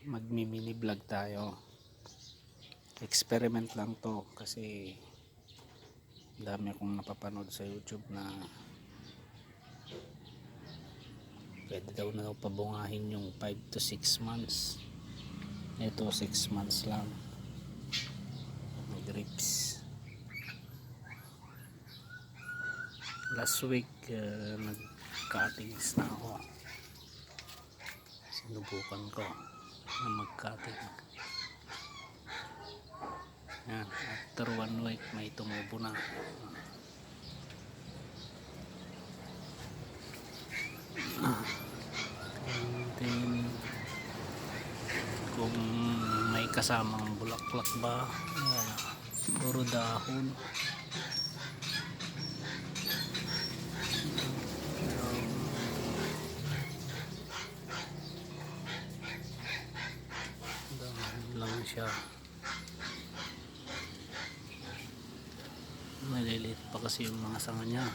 magmi-mini vlog tayo. Experiment lang to kasi dami akong napapanood sa YouTube na pwede daw na pabungahin yung 5 to 6 months. Ito 6 months lang. May grips. Last week nag-cuttings na ako. Sinubukan ko na mag-cutting. Yan, after 1 week may tumubo na. And then kung may kasamang bulaklak ba, puro dahon. Dahon lang siya. Maliliit pa kasi yung mga sanga niya.